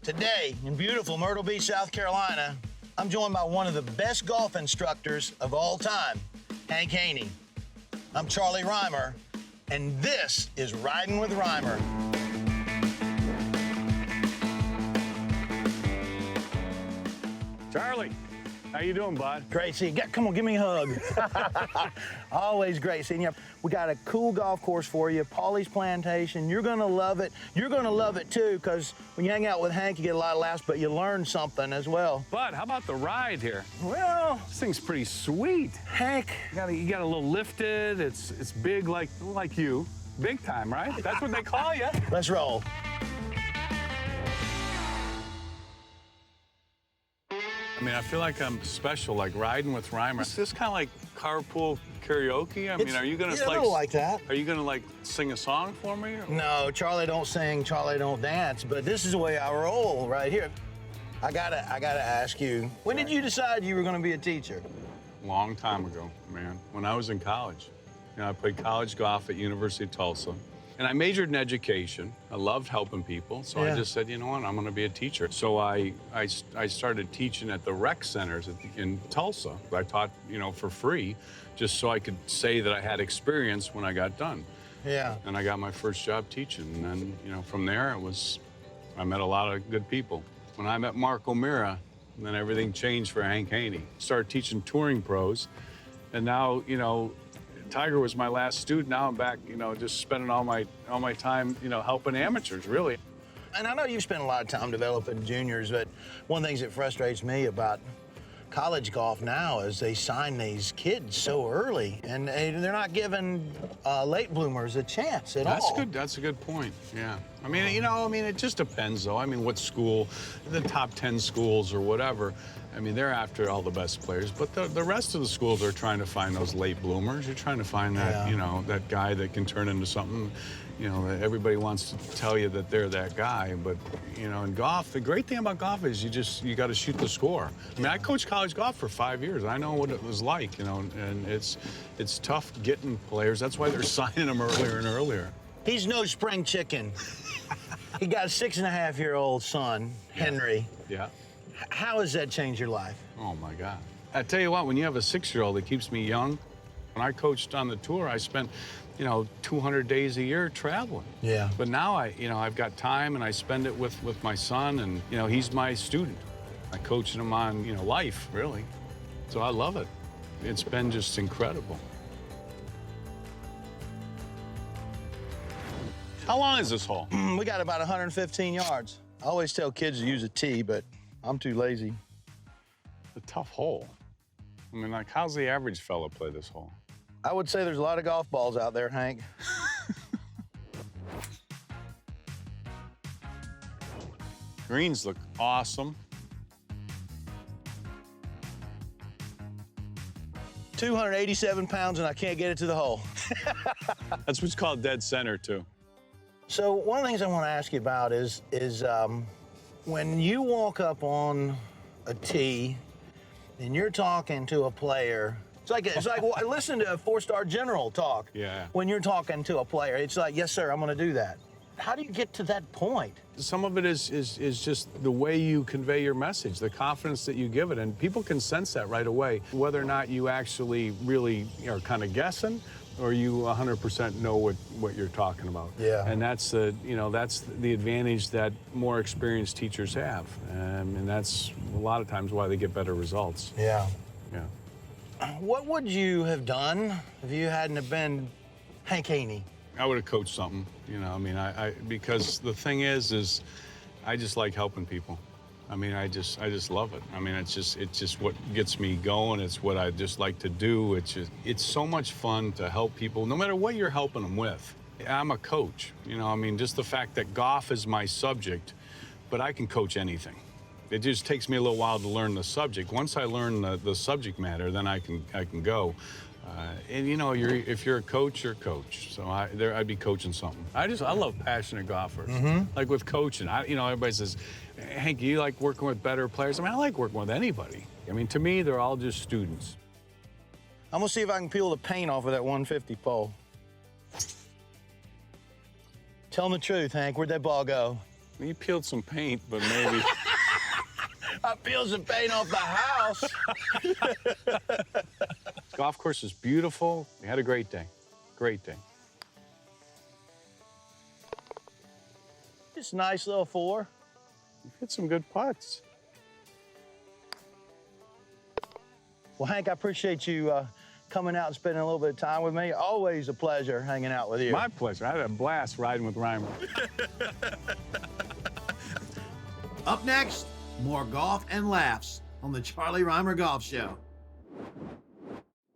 Today, in beautiful Myrtle Beach, South Carolina, I'm joined by one of the best golf instructors of all time, Hank Haney. I'm Charlie Rymer, and this is Ridin' with Rymer. Charlie, how you doing, bud? Great seeing you. Come on, give me a hug. Always great seeing you. We got a cool golf course for you, Pawleys Plantation. You're gonna love it. You're gonna love it too, because when you hang out with Hank, you get a lot of laughs, but you learn something as well. Bud, how about the ride here? Well, This thing's pretty sweet. Hank. You got a little lifted. It's big like you. Big time, right? That's what they call you. Let's roll. I mean, I feel like I'm special, like riding with Rymer. Is this kind of like carpool karaoke? I mean, are you gonna like that? Are you gonna like sing a song for me? Or? No, Charlie don't sing, Charlie don't dance, but this is the way I roll right here. I gotta ask you, when did you decide you were gonna be a teacher? Long time ago, man. When I was in college. You know, I played college golf at University of Tulsa. And I majored in education. I loved helping people, so I just said, you know what, I'm going to be a teacher. So I started teaching at the rec centers in Tulsa. I taught, you know, for free, just so I could say that I had experience when I got done. Yeah. And I got my first job teaching. And then, you know, from there, I met a lot of good people. When I met Mark O'Meara, then everything changed for Hank Haney. Started teaching touring pros, and now, you know, Tiger was my last student. Now I'm back, you know, just spending all my time, you know, helping amateurs, really. And I know you've spent a lot of time developing juniors, but one of the things that frustrates me about college golf now is they sign these kids so early, and they're not giving late bloomers a chance at all. That's a good point, yeah. I mean, you know, it just depends, though. I mean, what school, the top 10 schools or whatever, I mean, they're after all the best players, but the rest of the schools are trying to find those late bloomers. You're trying to find that, you know, that guy that can turn into something, you know, that everybody wants to tell you that they're that guy. But, you know, in golf, the great thing about golf is you got to shoot the score. I mean, I coached college golf for 5 years. I know what it was like, you know, and it's tough getting players. That's why they're signing them earlier and earlier. He's no spring chicken. He got a 6.5-year-old son, Henry. Yeah. How has that changed your life? Oh, my God. I tell you what, when you have a 6-year-old that keeps me young, when I coached on the tour, I spent, you know, 200 days a year traveling. Yeah. But now I've got time and I spend it with my son, and, you know, he's my student. I coach him on, you know, life, really. So I love it. It's been just incredible. How long is this hole? We got about 115 yards. I always tell kids to use a tee, but I'm too lazy. A tough hole. I mean, like, how's the average fella play this hole? I would say there's a lot of golf balls out there, Hank. Greens look awesome. 287 pounds, and I can't get it to the hole. That's what's called dead center, too. So one of the things I want to ask you about is when you walk up on a tee and you're talking to a player, it's like listen to a 4-star general talk. Yeah. When you're talking to a player, it's like, yes, sir, I'm going to do that. How do you get to that point? Some of it is just the way you convey your message, the confidence that you give it, and people can sense that right away, whether or not you actually really are kind of guessing or you 100% know what you're talking about. Yeah. And that's the advantage that more experienced teachers have, and that's a lot of times why they get better results. Yeah. Yeah. What would you have done if you hadn't have been Hank Haney? I would have coached something, you know. I mean, because the thing is I just like helping people. I mean, I just love it. I mean, it's just what gets me going. It's what I just like to do. It's so much fun to help people, no matter what you're helping them with. I'm a coach, you know. I mean, just the fact that golf is my subject, but I can coach anything. It just takes me a little while to learn the subject. Once I learn the subject matter, then I can go. And you know, if you're a coach, you're a coach. So I'd be coaching something. I love passionate golfers. Like with coaching, you know, everybody says, Hank, you like working with better players? I mean, I like working with anybody. I mean, to me, they're all just students. I'm gonna see if I can peel the paint off of that 150 pole. Tell them the truth, Hank. Where'd that ball go? He peeled some paint, but maybe. I peeled some paint off the house. Golf course is beautiful. We had a great day. Great day. It's a nice little 4. You've hit some good putts. Well, Hank, I appreciate you coming out and spending a little bit of time with me. Always a pleasure hanging out with you. My pleasure. I had a blast riding with Rymer. Up next, more golf and laughs on the Charlie Rymer Golf Show.